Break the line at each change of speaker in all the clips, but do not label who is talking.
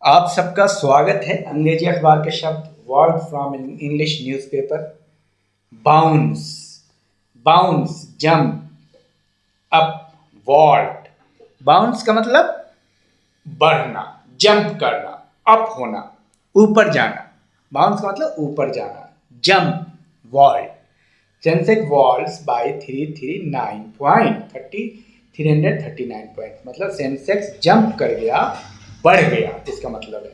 आप सबका स्वागत है अंग्रेजी अखबार के शब्द word from English newspaper. Bounce, bounce jump, up, vault. Bounce का मतलब बढ़ना, जंप करना, अप होना, ऊपर जाना। बाउंस का मतलब ऊपर जाना, jump, vault. Sensex vaults by 339 point, मतलब सेंसेक्स जंप कर गया, बढ़ गया, इसका मतलब है।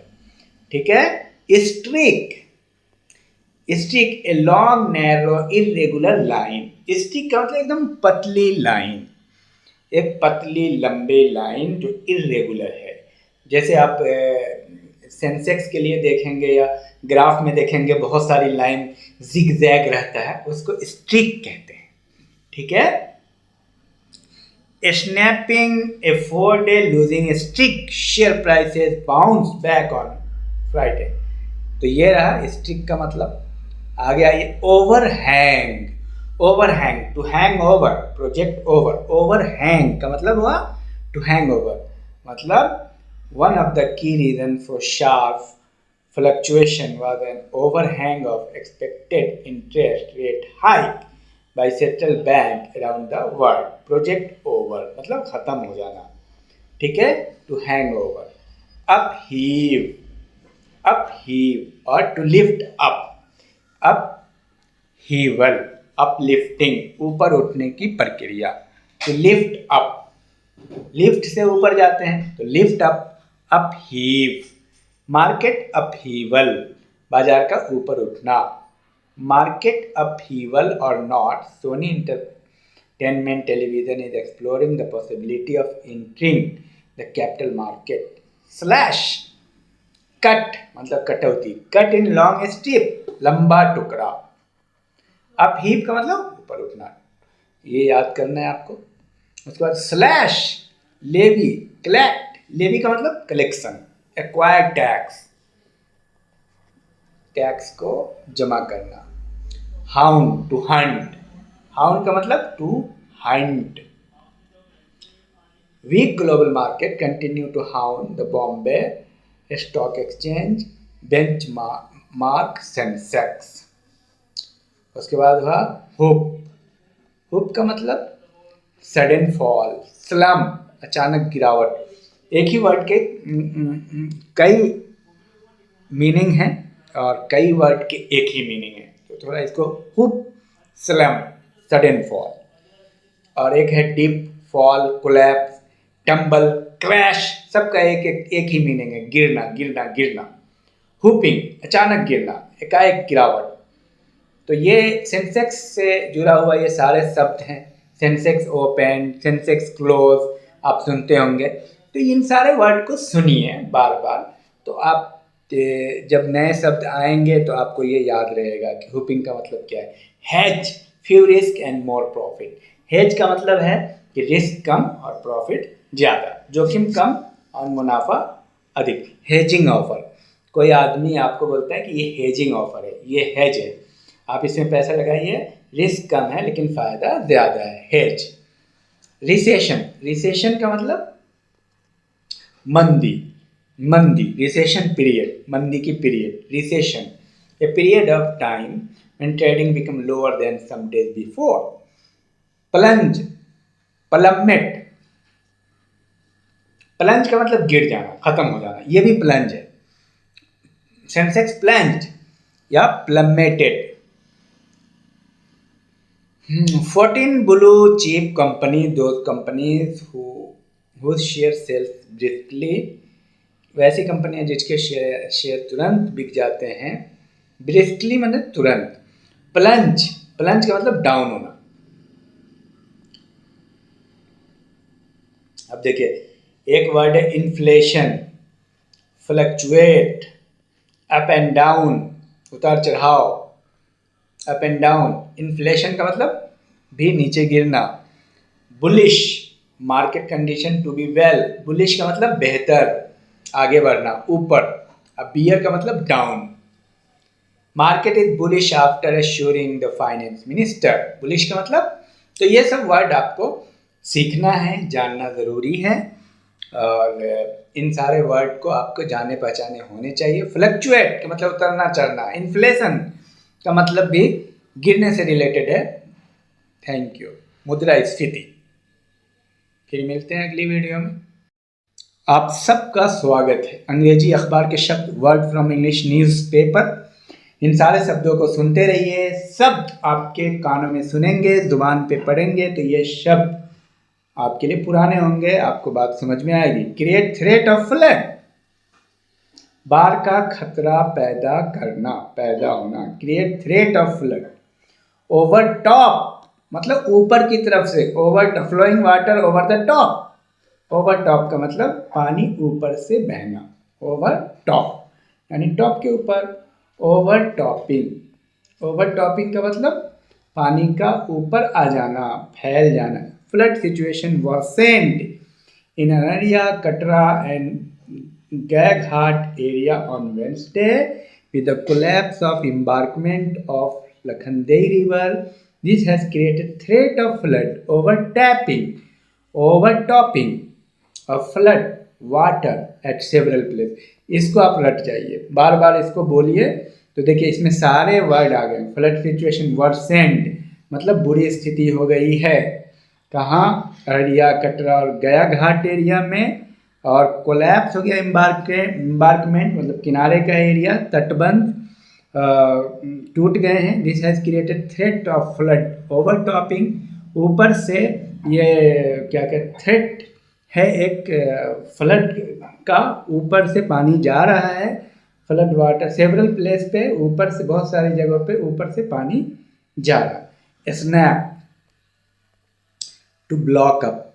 ठीक है। Streak, streak a long narrow irregular line. Streak का मतलब एकदम पतली लाइन, एक पतली लंबे लाइन जो इरेगुलर है। जैसे आप सेंसेक्स के लिए देखेंगे या ग्राफ में देखेंगे बहुत सारी लाइन जिगजैग रहता है, उसको स्ट्रिक कहते हैं। ठीक है। snapping a 4-day losing streak, share prices bounce back on Friday। तो ये रहा स्ट्रिक का मतलब। आगे आइए, overhang. Overhang, to hang over, project over. Overhang का मतलब हुआ टू हैंग ओवर, मतलब one of the key reasons for sharp fluctuation was an overhang of expected interest rate hike by central bank around the world। Project over मतलब खत्म हो जाना। ठीक है। To hang over. Upheave, upheave और to lift up. Upheaval, uplifting, ऊपर उठने की प्रक्रिया। टू लिफ्ट अप, लिफ्ट से ऊपर जाते हैं तो lift up, upheave. Market upheaval, बाजार का ऊपर उठना। मार्केट अपहीवल और not, Sony Entertainment Television is exploring the possibility of entering the capital market. Slash, cut मतलब कटौती, कट इन लॉन्ग स्ट्रिप, लंबा टुकड़ा। अपहीव का मतलब ऊपर उठना, ये याद करना है आपको। उसके बाद स्लैश, लेवी, कलेक्ट, लेवी का मतलब कलेक्शन। एक्वायर टैक्स, टैक्स को जमा करना। हाउंड, टू हंट, हाउंड का मतलब to hunt. Weak global market continue to hound the Bombay stock exchange benchmark Sensex. उसके बाद हुआ हुप, हुप का मतलब सडन फॉल, स्लम, अचानक गिरावट। एक ही वर्ड के कई मीनिंग हैं और कई वर्ड के एक ही मीनिंग है, तो थोड़ा इसको हुप, स्लम, सडन फॉल। और एक है dip, fall, collapse, tumble, crash, सबका एक ही मीनिंग है, गिरना, गिरना, गिरना। हुपिंग, अचानक गिरना, एकाएक गिरावट। तो ये सेंसेक्स से जुड़ा हुआ ये सारे शब्द हैं। सेंसेक्स ओपन, सेंसेक्स क्लोज, आप सुनते होंगे। तो इन सारे वर्ड को सुनिए बार बार, तो आप जब नए शब्द आएंगे तो आपको ये याद रहेगा कि हुपिंग का मतलब क्या है। Hedge, few risk and more profit. Hedge का मतलब है कि रिस्क कम और प्रॉफिट ज़्यादा, जोखिम कम और मुनाफा अधिक। हेजिंग ऑफर, कोई आदमी आपको बोलता है कि ये हेजिंग ऑफर है, ये हेज है, आप इसमें पैसा लगाइए, रिस्क कम है लेकिन फायदा ज्यादा है, हेज। रिसेशन, रिसेशन का मतलब मंदी, मंदी, रिसेशन पीरियड, मंदी की period, recession, a period of time when trading become lower than some days before. Plunge, plummet, plunge का मतलब गिर जाना, खत्म हो जाना, ये भी प्लंज है। सेंसेक्स प्लंज या प्लमेटेड। 14 blue chip company, those companies whose share sells briskly, वैसी कंपनियां जिसके शेयर तुरंत बिक जाते हैं। ब्रिस्कली मतलब तुरंत। प्लंज, प्लंज का मतलब डाउन होना। अब देखिए, एक वर्ड है inflation, fluctuate, up and down, उतार चढ़ाव, अप एंड डाउन। इन्फ्लेशन का मतलब भी नीचे गिरना। Bullish, market condition to be well, bullish का मतलब बेहतर, आगे बढ़ना, ऊपर। अब बियर का मतलब down. Market is bullish after assuring the finance minister, bullish का मतलब। तो ये सब वर्ड आपको सीखना है, जानना जरूरी है। और इन सारे वर्ड को आपको जाने पहचाने होने चाहिए। फ्लक्चुएट का मतलब उतरना चढ़ना, इन्फ्लेशन का मतलब भी गिरने से रिलेटेड है। Thank you. मुद्रास्फीति। फिर मिलते हैं अगली वीडियो में। आप सबका स्वागत है। अंग्रेजी अखबार के शब्द, वर्ड फ्रॉम इंग्लिश न्यूज़पेपर, इन सारे शब्दों को सुनते रहिए। शब्द आपके कानों में सुनेंगे, जुबान पे पढ़ेंगे तो ये शब्द आपके लिए पुराने होंगे, आपको बात समझ में आएगी। क्रिएट थ्रेट ऑफ फ्लड, बाढ़ का खतरा पैदा करना, पैदा होना। Create threat of flood. Over top मतलब ऊपर की तरफ से, overflowing water over the top. Over top का मतलब पानी ऊपर से बहना, ओवर टॉप यानी टॉप के ऊपर। ओवर टॉपिंग, ओवर टॉपिंग का मतलब पानी का ऊपर आ जाना, फैल जाना। Flood situation worsened in Araria, Katra and Gaighat area on Wednesday with the collapse of embankment of Lakhandai River. This has created threat of flood, overtopping of flood water at several places. इसको आप रट जाइए, बार बार इसको बोलिए तो देखिए इसमें सारे वर्ड आ गए। फ्लड सिचुएशन वर्सेंड मतलब बुरी स्थिति हो गई है। कहाँ? अररिया, कटरा और गया घाट एरिया में। और कोलैप्स हो गया एम्बार्कमेंट मतलब किनारे का एरिया, तटबंध टूट गए हैं। This has created threat of flood, overtopping, ऊपर से ये क्या कहते थ्रेट है एक फ्लड का, ऊपर से पानी जा रहा है। फ्लड वाटर सेवरल प्लेस पे, ऊपर से बहुत सारी जगहों पे ऊपर से पानी जा रहा है। स्नैप टू ब्लॉक अप,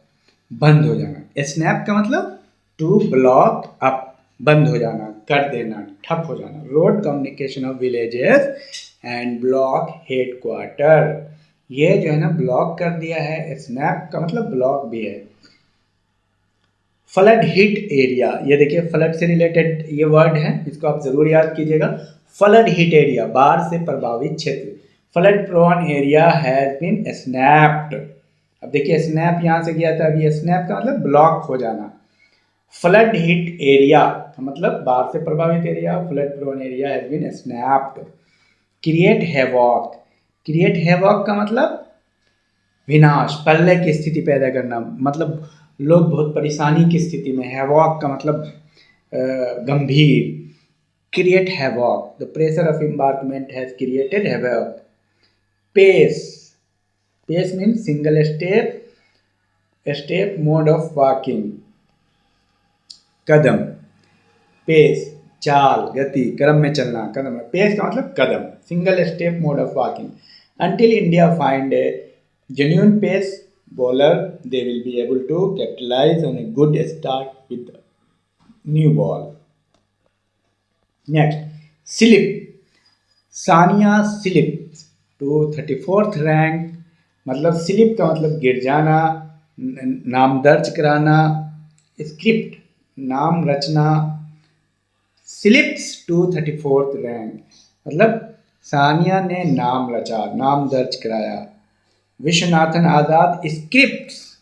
बंद हो जाना। स्नैप का मतलब टू ब्लॉक अप, बंद हो जाना, कर देना, ठप हो जाना। Road communication of villages and block headquarter, ये जो है ना ब्लॉक कर दिया है। स्नैप का मतलब ब्लॉक भी है। फ्लड हिट एरिया, ये देखिए फ्लड से रिलेटेड ये वर्ड है, इसको आप जरूर याद कीजिएगा। फ्लड हिट एरिया, बाढ़ से प्रभावित क्षेत्र। Flood prone area has been snapped. अब देखिए स्नैप यहाँ से गया था, अभी स्नैप का मतलब ब्लॉक हो जाना। फ्लड हिट एरिया का मतलब बाढ़ से प्रभावित area. Flood prone area has been snapped. Create havoc, create havoc का मतलब विनाश, प्रलय की स्थिति पैदा करना, मतलब लोग बहुत परेशानी की स्थिति में। हैवॉक का मतलब गंभीर। Create havoc, the pressure of embankment has created havoc. Pace, pace means single step mode of walking. कदम, पेस चाल, गति, क्रम में चलना, कदम। पेस का मतलब कदम, single step mode of walking. Until India find a genuine pace bowler, they will be able to capitalize on a good start with the new ball. Next, slip. Sania slip to 34th rank, मतलब slip का मतलब गिर जाना, नाम दर्ज कराना। Script नाम रचना। Slips to 34th rank मतलब सानिया ने नाम रचा, नाम दर्ज कराया। Viswanathan Azad scripts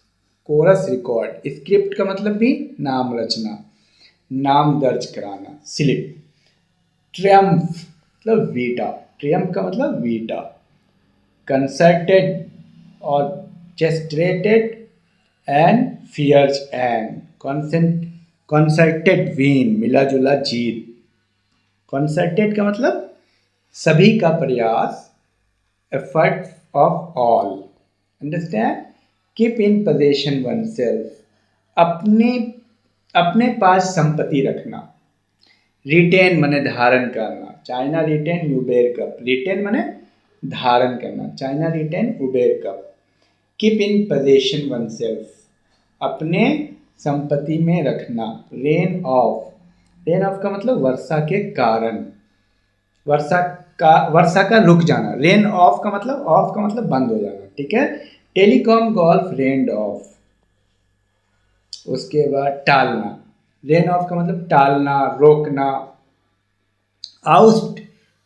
chorus record, script का मतलब भी नाम रचना, नाम दर्ज कराना। स्लिप। ट्रियम्फ मतलब वीटा, ट्रियम्फ का मतलब वीटा। Concerted orchestrated and fierce and concerted win, मिला जुला जीत। कंसर्टेड का मतलब सभी का प्रयास, effort of all. Understand. Keep in possession oneself, अपने पास संपत्ति रखना। रिटेन माने धारण करना, China retain Uber cup. Retain माने धारण करना, China retain Uber cup. Keep in possession oneself, अपने संपत्ति में रखना। रेन ऑफ, रेन ऑफ का मतलब वर्षा के कारण, वर्षा का रुक जाना। रेन ऑफ का मतलब बंद हो जाना, ठीक है। Telecom golf rain off. उसके बाद टालना, रेन ऑफ का मतलब टालना, रोकना। Oust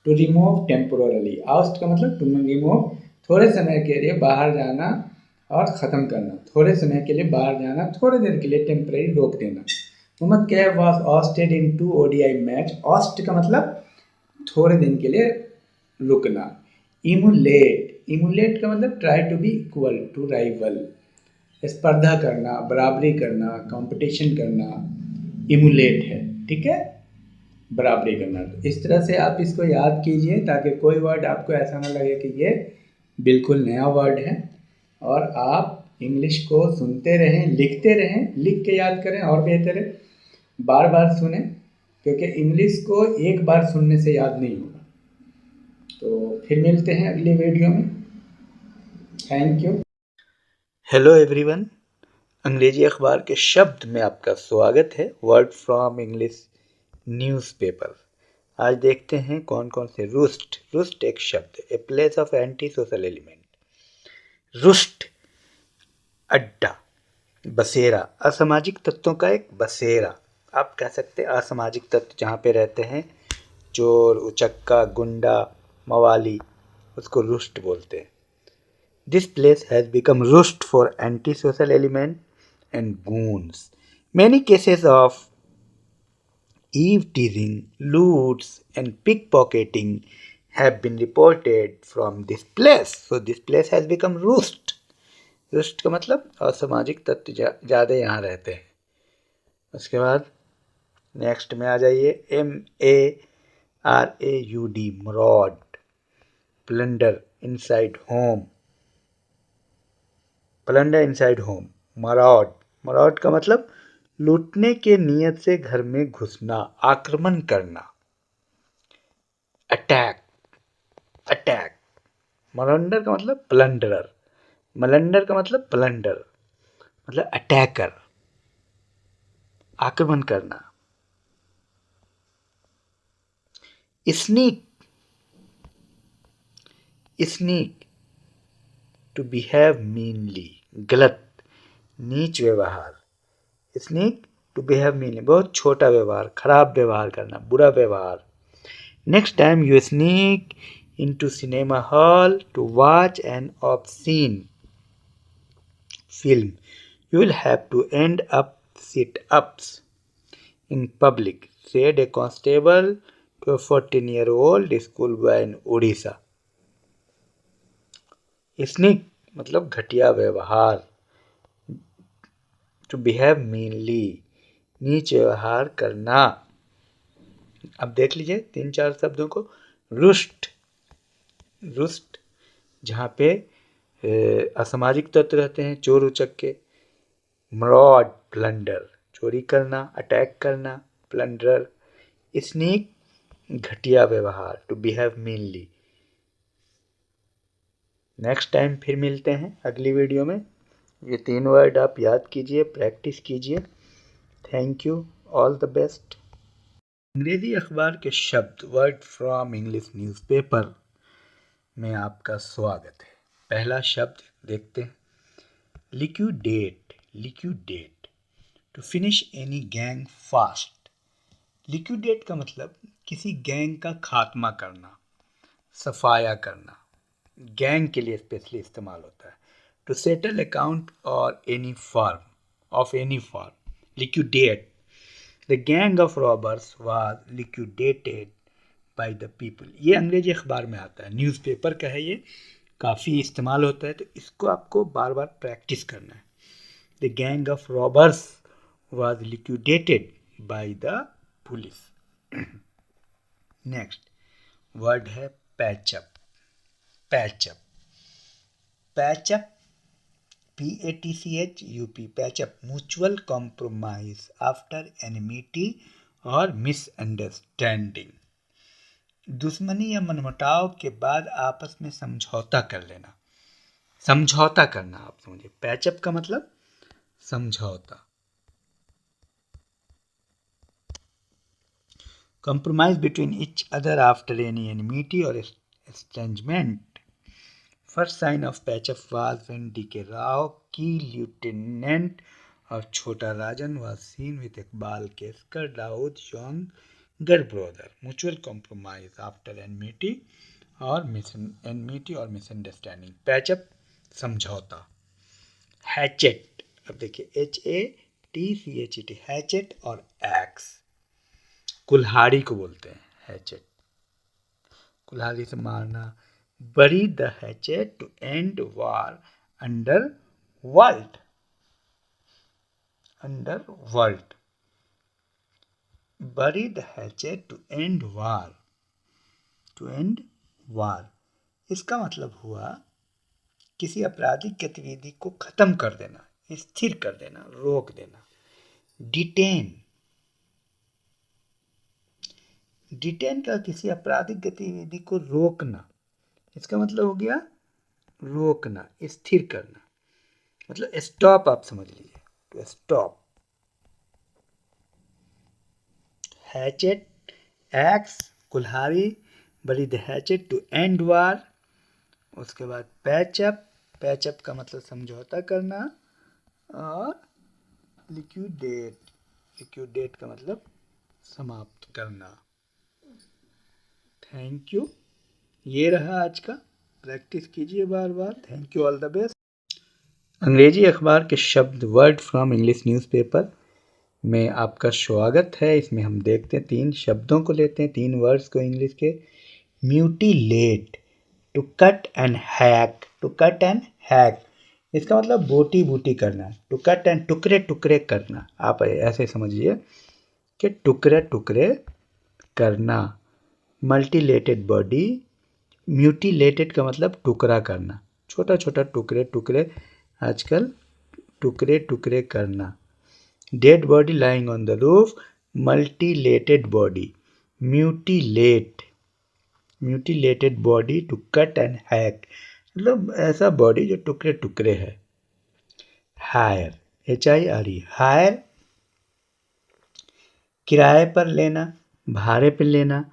to remove temporarily, oust का मतलब टू रिमूव, थोड़े समय के लिए बाहर जाना, और ख़त्म करना, थोड़े समय के लिए बाहर जाना, थोड़े देर के लिए टेम्परेरी रोक देना। Mohammad Kaif was ousted in 2 ODI match. Oust का मतलब थोड़े दिन के लिए रुकना। इमुलेट का मतलब try to be equal to rival, स्पर्धा करना, बराबरी करना, कंपटीशन करना, इमुलेट है, ठीक है, बराबरी करना। तो इस तरह से आप इसको याद कीजिए ताकि कोई वर्ड आपको ऐसा ना लगे कि ये बिल्कुल नया वर्ड है। और आप इंग्लिश को सुनते रहें, लिखते रहें, लिख के याद करें और बेहतर है बार बार सुने, क्योंकि इंग्लिश को एक बार सुनने से याद नहीं होगा। तो फिर मिलते हैं अगले वीडियो में। Thank you. हेलो एवरीवन, अंग्रेजी अखबार के शब्द में आपका स्वागत है। Word from English newspaper. आज देखते हैं कौन कौन से। रुस्ट, रुस्ट एक शब्द, a place of anti social element. Roost अड्डा, बसेरा, असामाजिक तत्वों का एक बसेरा। आप कह सकते हैं असामाजिक तत्व जहाँ पे रहते हैं, चोर, उचक्का, गुंडा, मवाली, उसको रुस्ट बोलते हैं। This place has become roost for antisocial elements and goons. Many cases of eve-teasing, loots, and pickpocketing have been reported from this place. So this place has become roost. Roost का मतलब असामाजिक तत्व ज़्यादा यहाँ रहते हैं। उसके बाद नेक्स्ट में आ जाइए, MARAUD, maraud, plunder inside home, plunder inside home, maraud, maraud का मतलब लूटने के नियत से घर में घुसना, आक्रमण करना। अटैक, अटैक, मलंडर का मतलब प्लंडरर, मलंडर का मतलब प्लंडर, मतलब अटैकर, आक्रमण करना। स्नीक, स्नीक, टू बिहेव मीनली, गलत, नीच व्यवहार। स्नीक टू बिहेव मीनली, बहुत छोटा व्यवहार, खराब व्यवहार करना, बुरा व्यवहार। Next time you sneak into cinema hall to watch an obscene film, you will have to end up sit-ups in public, said a constable to a 14-year-old schoolboy in Odisha. Sneak मतलब घटिया व्यवहार, to behave meanly, नीच व्यवहार करना। अब देख लीजिए 3-4 शब्दों को। रुस्ट, रुस्ट जहाँ पे असामाजिक तत्व रहते हैं, चोर उचक्के। मरॉड, प्लंडर, चोरी करना, अटैक करना, प्लंडर। स्नीक, घटिया व्यवहार, टू बिहेव मीनली। नेक्स्ट टाइम फिर मिलते हैं अगली वीडियो में। ये 3 वर्ड आप याद कीजिए, प्रैक्टिस कीजिए। Thank you, all the best. अंग्रेजी अखबार के शब्द, वर्ड फ्रॉम इंग्लिश न्यूज़पेपर में आपका स्वागत है। पहला शब्द देखते हैं, liquidate, liquidate, to finish any gang fast. Liquidate का मतलब किसी गैंग का खात्मा करना, सफाया करना। गैंग के लिए स्पेशली इस्तेमाल होता है। टू सेटल अकाउंट और any firm, of any firm, liquidate. The gang of robbers was liquidated by the people. ये अंग्रेजी अखबार में आता है, न्यूज़पेपर का है, ये काफ़ी इस्तेमाल होता है, तो इसको आपको बार बार प्रैक्टिस करना है। The gang of robbers was liquidated by the police. Next word है patchup, patchup, patchup, PATCHUP, patchup, mutual compromise after enmity और मिसअंडरस्टैंडिंग। दुश्मनी या मनमुटाव के बाद आपस में समझौता कर लेना, समझौता करना, आप समझिए। पैचअप का मतलब समझौता। Compromise between each other after any enmity or estrangement. First sign of patch-up was when D.K. Rao, key lieutenant of Chota Rajan, was seen with Iqbal Keskar, Dawood's younger brother. Mutual compromise after enmity or misunderstanding. Patch-up, समझौता। Hatchet, अब देखिए HATCHET, hatchet और x, कुल्हाड़ी को बोलते हैं hatchet, कुल्हाड़ी से मारना। Bury the hatchet to end war underworld, underworld, bury the hatchet to end war, to end war, इसका मतलब हुआ किसी आपराधिक गतिविधि को खत्म कर देना, स्थिर कर देना, रोक देना। डिटेन, डिटेन का किसी आपराधिक गतिविधि को रोकना, इसका मतलब हो गया रोकना, स्थिर करना, मतलब स्टॉप, आप समझ लीजिए, टू स्टॉप। हैचेट, एक्स, कुल्हाड़ी, bury the hatchet to end war. उसके बाद पैचअप, पैचअप का मतलब समझौता करना, और लिक्विडेट, लिक्विडेट का मतलब समाप्त करना। थैंक यू, ये रहा आज का, प्रैक्टिस कीजिए बार बार। Thank you, all the best. अंग्रेजी अखबार के शब्द वर्ड फ्रॉम इंग्लिश न्यूज़पेपर में आपका स्वागत है। इसमें हम देखते हैं 3 शब्दों को लेते हैं, 3 वर्ड्स को इंग्लिश के। Mutilate, to cut and hack, to cut and hack, इसका मतलब बोटी बूटी करना, टू कट एंड टुकड़े टुकड़े करना। आप ऐसे समझिए कि टुकड़े टुकड़े करना। मल्टीलेटेड बॉडी, म्यूटिलेटेड का मतलब टुकड़ा करना, छोटा छोटा टुकड़े टुकड़े, आजकल टुकड़े टुकड़े करना। Dead body lying on the roof, mutilated body, mutilate, mutilated body to cut and hack, मतलब ऐसा बॉडी जो टुकड़े टुकड़े है। हायर, HIRE, हायर, किराए पर लेना, भाड़े पे लेना,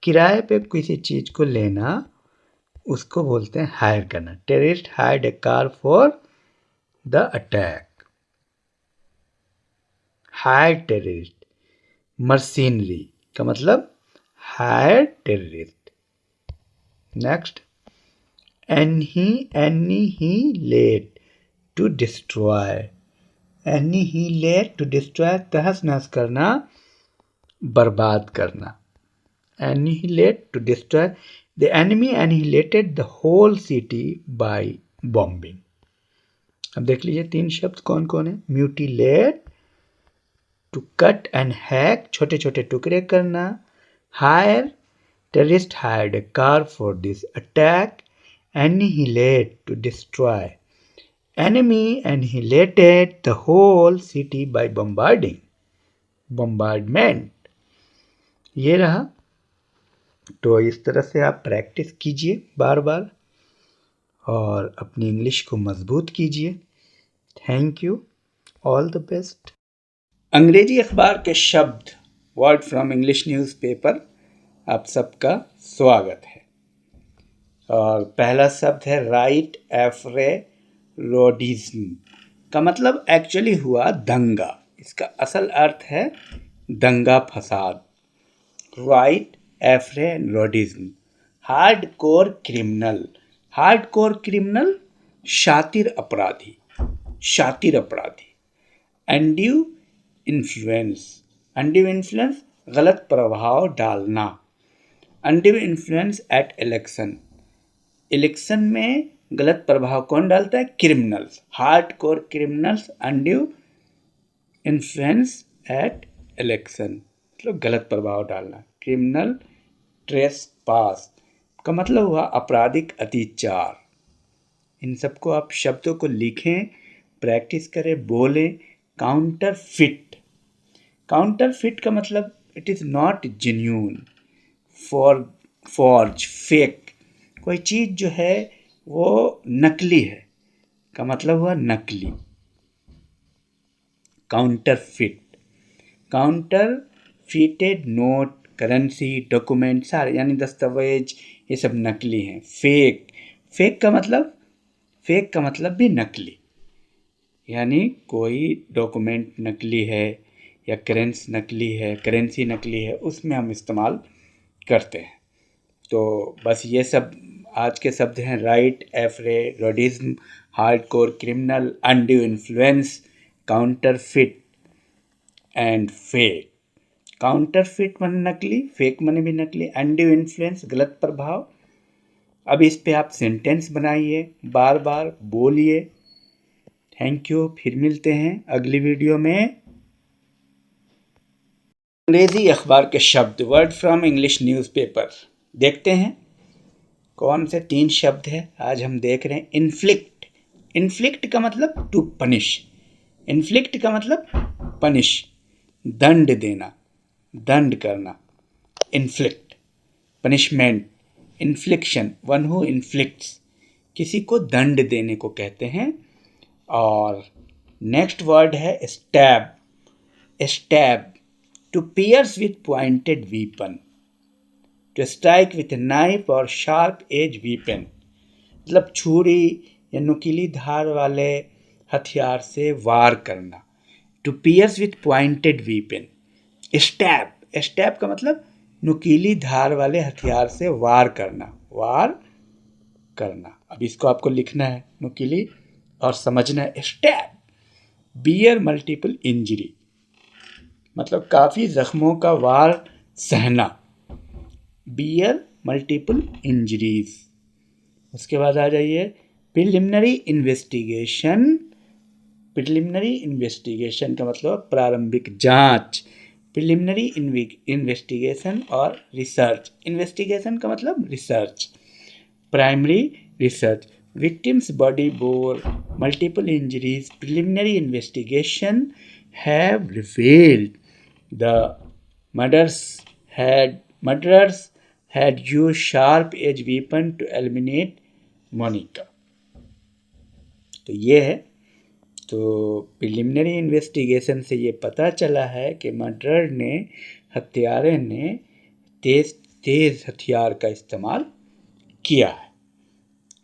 किराए पे किसी चीज को लेना, उसको बोलते हैं हायर करना। Terrorist hired a car for the attack, hire terrorist. Mercenary का मतलब hire terrorist. Next, annihilate, to destroy, annihilate to destroy, तहस नहस करना, बर्बाद करना। Annihilate to destroy, the enemy annihilated the whole city by bombing. अब देख लीजिए 3 शब्द कौन कौन है। Mutilate, to cut and hack, छोटे छोटे टुकड़े करना। Hire, terrorist hired a car for this attack. Annihilate, to destroy. Enemy annihilated the whole city by bombarding, bombardment. ये रहा। तो इस तरह से आप प्रैक्टिस कीजिए बार बार और अपनी इंग्लिश को मजबूत कीजिए। Thank you, all the best. अंग्रेजी अखबार के शब्द वर्ड फ्रॉम इंग्लिश न्यूज़पेपर, आप सबका स्वागत है। और पहला शब्द है राइट एफ्रेरोडिज्म, का मतलब एक्चुअली हुआ दंगा, इसका असल अर्थ है दंगा फसाद। राइट एफ्रेरोडिज्म, hardcore criminal, hardcore criminal शातिर अपराधी, शातिर अपराधी। अनड्यू इन्फ्लुएंस, अनड्यू इन्फ्लुएंस गलत प्रभाव डालना। Undue influence at election, election में गलत प्रभाव कौन डालता है? Criminals, hard core criminals, undue influence at election, मतलब गलत प्रभाव डालना। क्रिमिनल ट्रेसपास का मतलब हुआ आपराधिक अत्याचार। इन सबको आप शब्दों को लिखें, प्रैक्टिस करें, बोलें। काउंटरफिट, काउंटरफिट का मतलब it is not genuine, forge, fake, कोई चीज़ जो है वो नकली है, का मतलब हुआ नकली। काउंटरफिट, काउंटरफिटेड नोट, करेंसी, डॉक्यूमेंट सारे, यानी दस्तावेज, ये सब नकली हैं। फेक, फेक का मतलब भी नकली, यानी कोई डॉक्यूमेंट नकली है या करेंसी नकली है, उसमें हम इस्तेमाल करते हैं। तो बस ये सब आज के शब्द हैं। राइट एफ्रेरोडिज्म, hardcore criminal, undue influence, counterfeit and fake. Counterfeit माने नकली, फेक माने भी नकली, अनड्यू इन्फ्लुएंस गलत प्रभाव। अब इस पे आप सेंटेंस बनाइए, बार बार बोलिए। थैंक यू, फिर मिलते हैं अगली वीडियो में। अंग्रेजी अखबार के शब्द, वर्ड फ्रॉम इंग्लिश न्यूज़पेपर। देखते हैं कौन से 3 शब्द है आज हम देख रहे हैं। इन्फ्लिक्ट, इन्फ्लिक्ट का मतलब टू पनिश, इन्फ्लिक्ट का मतलब पनिश, दंड देना, दंड करना। Inflict, punishment, infliction, one who inflicts, किसी को दंड देने को कहते हैं। और नेक्स्ट वर्ड है stab, stab, to pierce with pointed weapon, to strike with knife और शार्प एज वीपन, मतलब छुरी या नुकीली धार वाले हथियार से वार करना। To pierce with pointed weapon, stab, stab का मतलब नुकीली धार वाले हथियार से वार करना, वार करना। अब इसको आपको लिखना है नुकीली और समझना है। स्टैब, बियर मल्टीपल इंजरी, मतलब काफ़ी जख्मों का वार सहना, बियर मल्टीपल इंजरीज। उसके बाद आ जाइए प्रिलिमिनरी इन्वेस्टिगेशन, प्रिलिमिनरी इन्वेस्टिगेशन का मतलब प्रारंभिक जांच, प्रिलिमिनरी इन्वेस्टिगेशन और रिसर्च, इन्वेस्टिगेशन का मतलब research, primary research. Victims body bore multiple injuries, preliminary investigation have revealed the murderers had used sharp edge weapon to eliminate Monica। तो ये है, तो प्रिलिमिनरी इन्वेस्टिगेशन से ये पता चला है कि मर्डरर ने, हत्यारे ने तेज हथियार का इस्तेमाल किया है।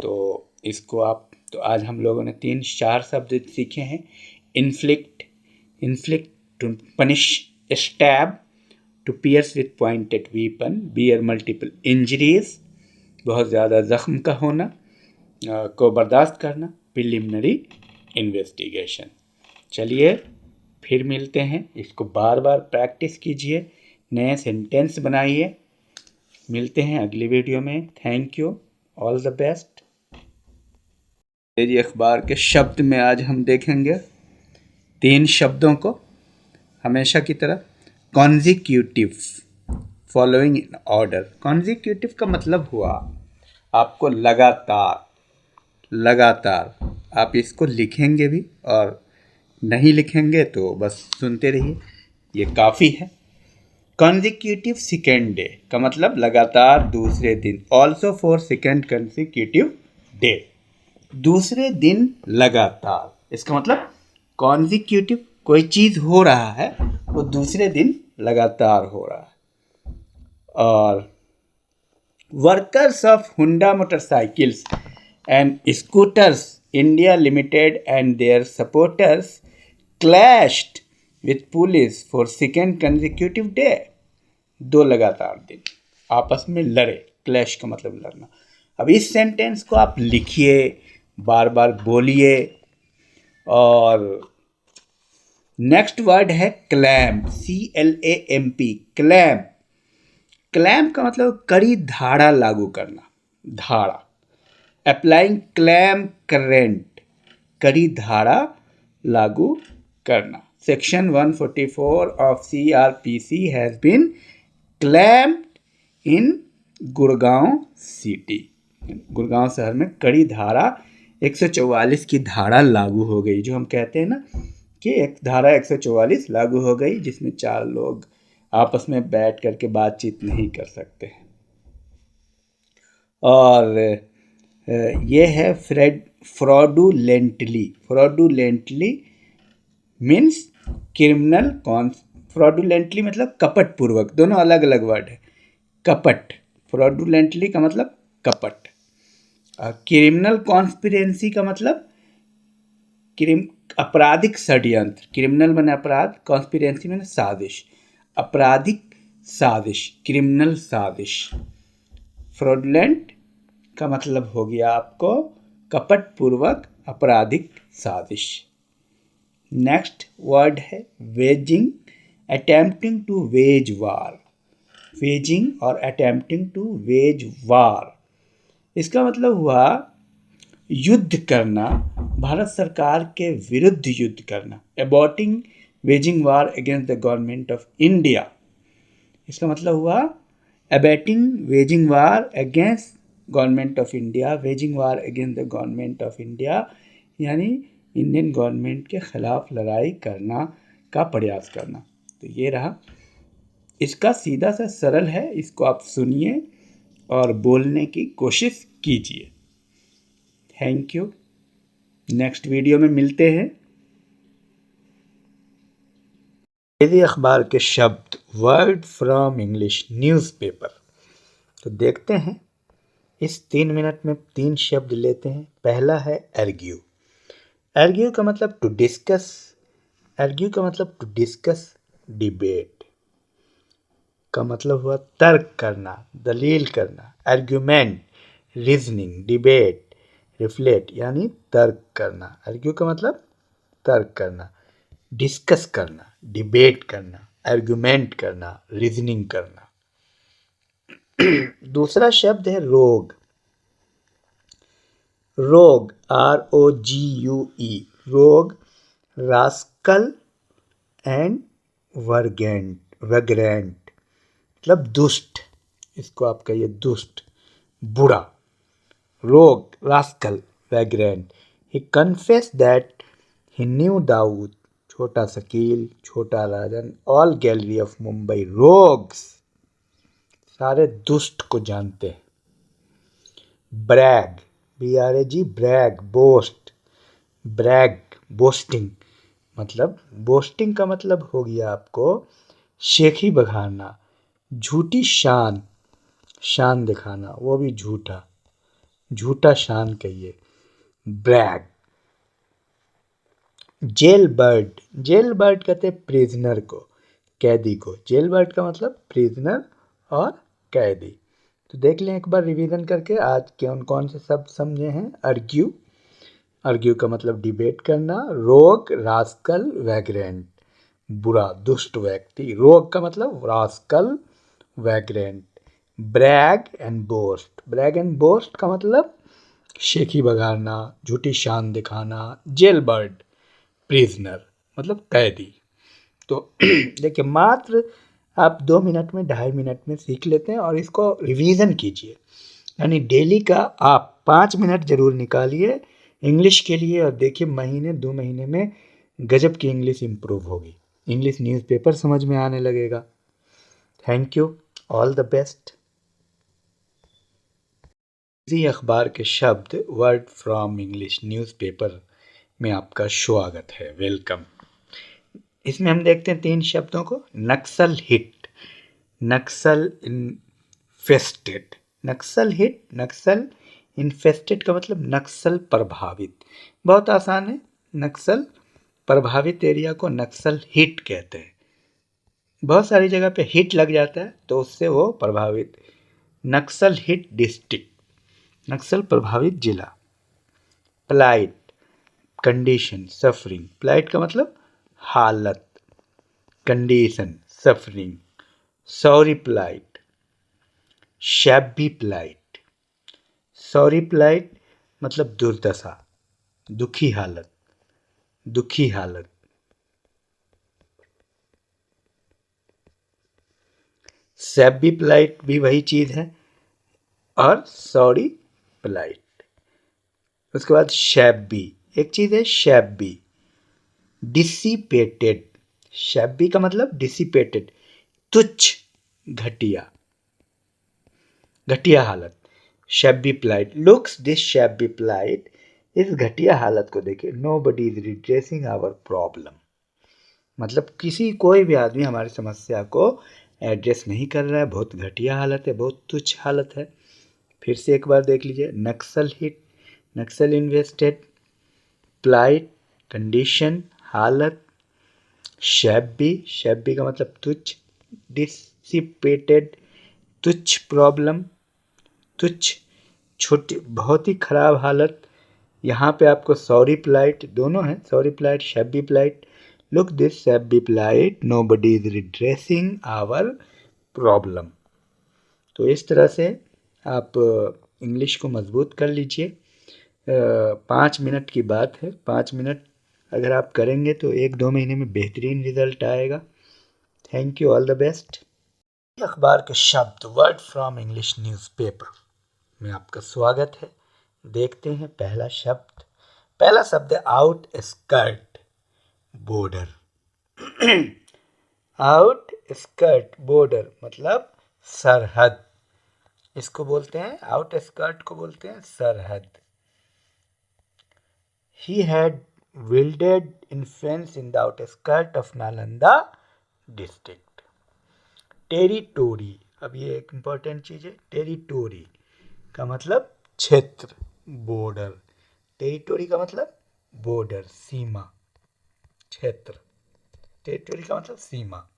तो इसको आप, तो आज हम लोगों ने 3-4 शब्द सीखे हैं। Inflict, inflict to punish, stab, to pierce with pointed weapon, bear multiple injuries, बहुत ज़्यादा जख्म का होना, को बर्दाश्त करना, प्रिलिमिनरी इन्वेस्टिगेशन। चलिए फिर मिलते हैं, इसको बार बार प्रैक्टिस कीजिए, नए सेंटेंस बनाइए। मिलते हैं अगली वीडियो में। Thank you, all the best. अंग्रेजी अखबार के शब्द में आज हम देखेंगे 3 शब्दों को हमेशा की तरह। Consecutive, following in order. Consecutive का मतलब हुआ आपको लगातार, लगातार। आप इसको लिखेंगे भी और नहीं लिखेंगे तो बस सुनते रहिए, ये काफ़ी है। कॉन्जिक्यूटिव सेकेंड डे का मतलब लगातार दूसरे दिन, also for second consecutive day, दूसरे दिन लगातार। इसका मतलब कॉन्जिक्यूटिव, कोई चीज़ हो रहा है वो दूसरे दिन लगातार हो रहा है। और workers of Honda motorcycles and scooters India limited and their supporters clashed with police for second consecutive day. 2 लगातार दिन आपस में लड़े, क्लैश का मतलब लड़ना। अब इस सेंटेंस को आप लिखिए, बार बार बोलिए। और नेक्स्ट वर्ड है क्लैम्प, CLAMP, क्लैम्प। क्लैम्प का मतलब कड़ी धारा लागू करना, धारा। अप्लाइंग क्लैम्प करेंट, कड़ी धारा लागू करना। Section 144 of CRPC has been clamped in Gurgaon city. Gurgaon शहर में कड़ी धारा 144 की धारा लागू हो गई, जो हम कहते हैं ना कि एक धारा 144 लागू हो गई, जिसमें 4 लोग आपस में बैठ करके बातचीत नहीं कर सकते हैं। और ये है fraudulently, fraudulently means criminal. Fraudulently मतलब कपट पूर्वक, दोनों अलग अलग वर्ड है। कपट, फ्रॉडुलेंटली का मतलब कपट। क्रिमिनल कॉन्स्पिरेंसी का मतलब आपराधिक षड्यंत्र, क्रिमिनल माने अपराध, कॉन्स्पिरेंसी माने साजिश, आपराधिक साजिश, क्रिमिनल साजिश। फ्रॉडुलेंट का मतलब हो गया आपको कपट पूर्वक आपराधिक साजिश। नेक्स्ट वर्ड है waging, attempting to wage war. Waging और अटेम्प्टिंग टू वेज वार, इसका मतलब हुआ युद्ध करना, भारत सरकार के विरुद्ध युद्ध करना। Abetting waging war against the government of India, इसका मतलब हुआ abetting waging war against government of India, waging war against the government of India, यानी इंडियन गवर्नमेंट के खिलाफ लड़ाई करना का प्रयास करना। तो ये रहा, इसका सीधा सा सरल है, इसको आप सुनिए और बोलने की कोशिश कीजिए। थैंक यू, नेक्स्ट वीडियो में मिलते हैं। अंग्रेजी अखबार के शब्द, वर्ड फ्रॉम इंग्लिश न्यूज़पेपर। तो देखते हैं, इस 3 मिनट में 3 शब्द लेते हैं। पहला है आर्ग्यू। आर्ग्यू का मतलब टू डिस्कस, आर्ग्यू का मतलब टू डिस्कस, डिबेट का मतलब हुआ तर्क करना, दलील करना। आर्ग्यूमेंट, रीजनिंग, डिबेट, रिफ्लेक्ट यानी तर्क करना। आर्ग्यू का मतलब तर्क करना, डिस्कस करना, डिबेट करना, आर्ग्यूमेंट करना, रीजनिंग करना। दूसरा शब्द है रोग। रोग, ROGUE, रोग, रास्कल एंड वैग्रेंट मतलब दुष्ट, इसको आप कहिए दुष्ट, बुरा। Rogue, rascal, vagrant. He confess that he knew Dawood, Chhota Shakeel, Chhota Rajan, all gallery of Mumbai rogues, सारे दुष्ट को जानते हैं। Brag, BRAG, brag, boast, brag, boasting मतलब, बोस्टिंग का मतलब हो गया आपको शेखी बघारना, झूठी शान, शान दिखाना, वो भी झूठा, झूठा शान कहिए, brag. Jail bird, jail bird कहते हैं प्रिजनर को, कैदी को। जेल बर्ड का मतलब प्रिजनर और कैदी। तो देख लें एक बार रिवीजन करके आज कौन कौन से शब्द समझे हैं। आर्ग्यू, आर्ग्यू का मतलब डिबेट करना। रोग, रास्कल, वैग्रेंट, बुरा, दुष्ट व्यक्ति। रोग का मतलब rascal, vagrant. Brag and boast, brag and boast का मतलब शेखी बघारना, झूठी शान दिखाना। जेल बर्ड, प्रिजनर मतलब कैदी। तो देखिए, मात्र आप 2 मिनट में, 2.5 मिनट में सीख लेते हैं और इसको रिवीजन कीजिए। यानी डेली का आप 5 मिनट जरूर निकालिए इंग्लिश के लिए, और देखिए महीने 2 महीने में गजब की इंग्लिश इंप्रूव होगी, इंग्लिश न्यूज़पेपर समझ में आने लगेगा। Thank you, all the best. इसी अखबार के शब्द, वर्ड फ्रॉम इंग्लिश न्यूज़पेपर में आपका स्वागत है, वेलकम। इसमें हम देखते हैं 3 शब्दों को। नक्सल हिट, नक्सल इन्फेस्टेड, नक्सल हिट, नक्सल इन्फेस्टेड का मतलब नक्सल प्रभावित। बहुत आसान है, नक्सल प्रभावित एरिया को नक्सल हिट कहते हैं। बहुत सारी जगह पे हिट लग जाता है तो उससे वो प्रभावित। नक्सल हिट डिस्ट्रिक्ट, नक्सल प्रभावित जिला। Plight, condition, suffering. प्लाइट का मतलब हालत, condition, suffering. Sorry plight, shabby plight. Sorry plight मतलब दुर्दशा, दुखी हालत, दुखी हालत। शैबी प्लाइट भी वही चीज है, और सॉरी प्लाइट। उसके बाद शैबी, एक चीज है शैबी, डिसिपेटेड। शैबी का मतलब डिसिपेटेड, तुच्छ, घटिया, घटिया हालत। Shabby plight, looks this shabby plight, इस घटिया हालत को देखिए। Nobody is redressing our problem, मतलब किसी कोई भी आदमी हमारी समस्या को एड्रेस नहीं कर रहा है, बहुत घटिया हालत है, बहुत तुच्छ हालत है। फिर से एक बार देख लीजिए, नक्सल हिट, नक्सल इन्वेस्टेड, प्लाइट, कंडीशन, हालत। शैबी, शैबी का मतलब तुच्छ, डिसिपेटेड, तुच्छ प्रॉब्लम, तुच्छ, छोटी, बहुत ही खराब हालत, यहाँ पे आपको सॉरी पोलाइट दोनों हैं, sorry polite, shabby polite. Look this shabby polite, nobody is redressing our problem. तो इस तरह से आप इंग्लिश को मजबूत कर लीजिए। 5 मिनट की बात है, 5 मिनट अगर आप करेंगे तो 1-2 महीने में बेहतरीन रिजल्ट आएगा। Thank you, all the best. अखबार के शब्द, वर्ड फ्रॉम इंग्लिश न्यूज़पेपर में आपका स्वागत है। देखते हैं पहला शब्द। पहला शब्द है out skirt border. Out skirt border मतलब सरहद, इसको बोलते हैं, आउट स्कर्ट को बोलते हैं सरहद। He had wielded influence in the outskirts of Nalanda district. Territory, अब ये एक इंपॉर्टेंट चीज है। टेरिटोरी का मतलब क्षेत्र, बॉर्डर। टेरिटोरी का मतलब बॉर्डर, सीमा, क्षेत्र। टेरिटोरी का मतलब सीमा।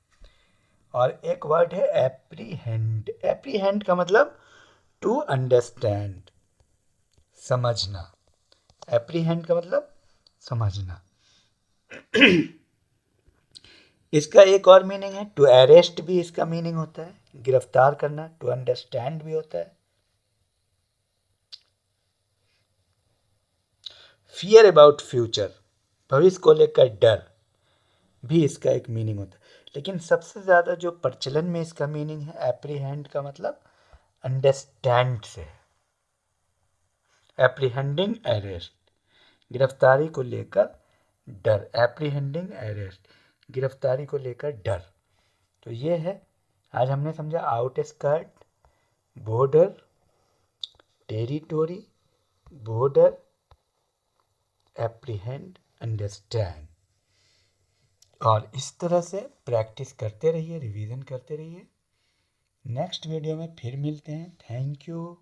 और एक वर्ड है एप्रीहेंड। एप्रीहेंड का मतलब टू अंडरस्टैंड, समझना। एप्रीहेंड का मतलब समझना। इसका एक और मीनिंग है टू अरेस्ट, भी इसका मीनिंग होता है, गिरफ्तार करना। टू अंडरस्टैंड भी होता है। फियर अबाउट फ्यूचर, भविष्य को लेकर डर, भी इसका एक मीनिंग होता है। लेकिन सबसे ज़्यादा जो प्रचलन में इसका मीनिंग है एप्रीहेंड का मतलब अंडरस्टैंड से। एप्रीहेंडिंग अरेस्ट, गिरफ्तारी को लेकर डर। एप्रीहेंडिंग अरेस्ट, गिरफ्तारी को लेकर डर। तो ये है, आज हमने समझा out skirt, border, territory, border, apprehend, understand. और इस तरह से प्रैक्टिस करते रहिए, रिवीजन करते रहिए। नेक्स्ट वीडियो में फिर मिलते हैं। Thank you.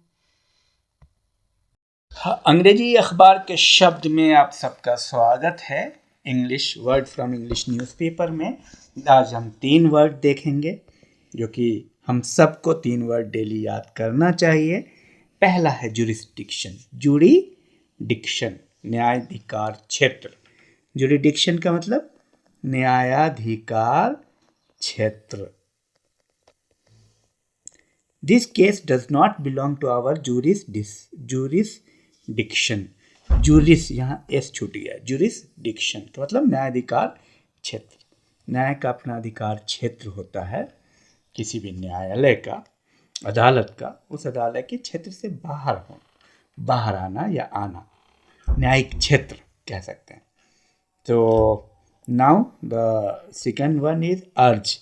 अंग्रेजी अखबार के शब्द में आप सबका स्वागत है। English word from English newspaper में आज हम 3 वर्ड देखेंगे, जो कि हम सबको 3 वर्ड डेली याद करना चाहिए। पहला है जुरिस्डिक्शन। जुरिडिक्शन, न्यायाधिकार क्षेत्र। जुरिडिक्शन का मतलब न्यायाधिकार क्षेत्र। This case does not belong to our jurisdiction. जुरिस, यहाँ एस छूट गया। जुरिस्डिक्शन का मतलब न्यायाधिकार क्षेत्र। न्याय का अपना अधिकार क्षेत्र होता है, किसी भी न्यायालय का, अदालत का, उस अदालत के क्षेत्र से बाहर हो, बाहर आना या आना, न्यायिक क्षेत्र कह सकते हैं। तो now the second one is अर्ज।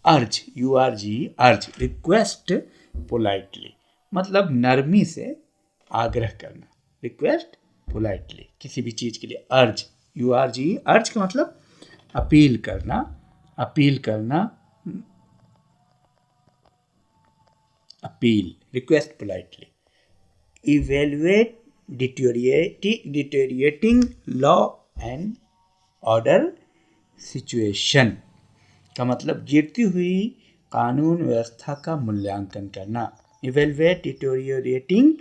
अर्ज, URG, अर्ज, रिक्वेस्ट पोलाइटली, मतलब नरमी से आग्रह करना। रिक्वेस्ट पोलाइटली, किसी भी चीज़ के लिए अर्ज, URG, अर्ज का मतलब अपील करना, अपील करना, appeal, request politely. Evaluate deteriorating law and order situation का मतलब गिरती हुई कानून व्यवस्था का मूल्यांकन करना। इवेल्युएट डिटेरियोरेटिंग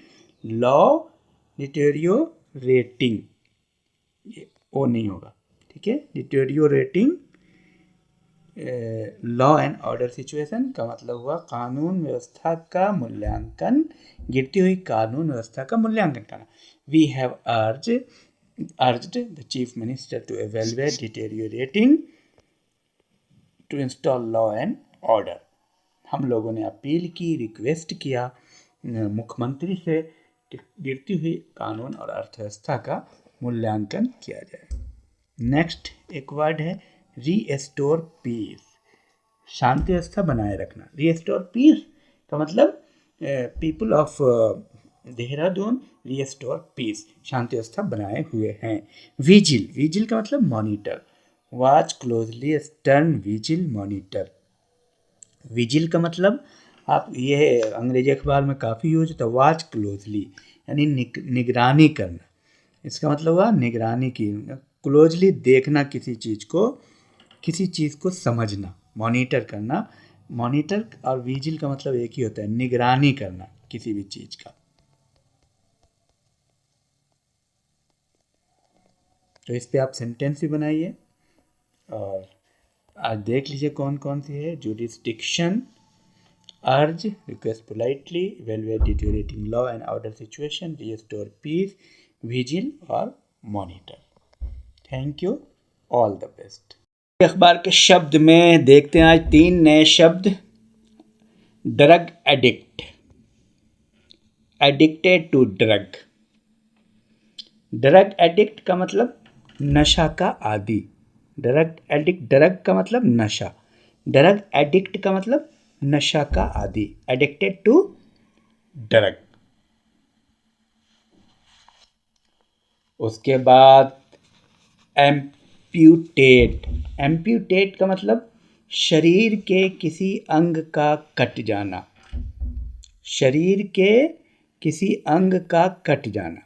लॉ, डिटेरियोरेटिंग, ये ओ नहीं होगा, ठीक है। Deteriorating law and order situation का मतलब हुआ कानून व्यवस्था का मूल्यांकन, गिरती हुई कानून व्यवस्था का मूल्यांकन करना। We have urged the chief minister to evaluate deteriorating to install law and order। हम लोगों ने अपील की, रिक्वेस्ट किया मुख्यमंत्री से गिरती हुई कानून और अर्थव्यवस्था का मूल्यांकन किया जाए। नेक्स्ट एक वर्ड है रीएस्टोर पीस, शांति व्यवस्था बनाए रखना। रीएस्टोर पीस का मतलब पीपल ऑफ देहरादून रीएस्टोर पीस, शांति व्यवस्था बनाए हुए हैं। विजिल, विजिल का मतलब monitor. Watch closely, stern vigil, monitor. Vigil का मतलब आप, ये अंग्रेजी अखबार में काफ़ी यूज होता है। वॉच क्लोजली यानी निगरानी करना, इसका मतलब हुआ निगरानी की, क्लोजली देखना किसी चीज़ को, किसी चीज़ को समझना, मॉनिटर करना। मॉनिटर और विजिल का मतलब एक ही होता है, निगरानी करना किसी भी चीज़ का। तो इस पे आप सेंटेंस भी बनाइए और आज देख लीजिए कौन कौन सी है। Jurisdiction, urge, request politely, evaluate deteriorating law and order situation, restore peace, vigil और monitor। Thank you, all the best. अखबार के शब्द में देखते हैं आज 3 नए शब्द। Drug addict, addicted to drug. Drug addict का मतलब नशा का आदी। ड्रग एडिक्ट, ड्रग का मतलब नशा, ड्रग एडिक्ट का मतलब नशा का आदी, एडिक्टेड टू ड्रग। उसके बाद एम्प्यूटेट, एम्प्यूटेट का मतलब शरीर के किसी अंग का कट जाना, शरीर के किसी अंग का कट जाना,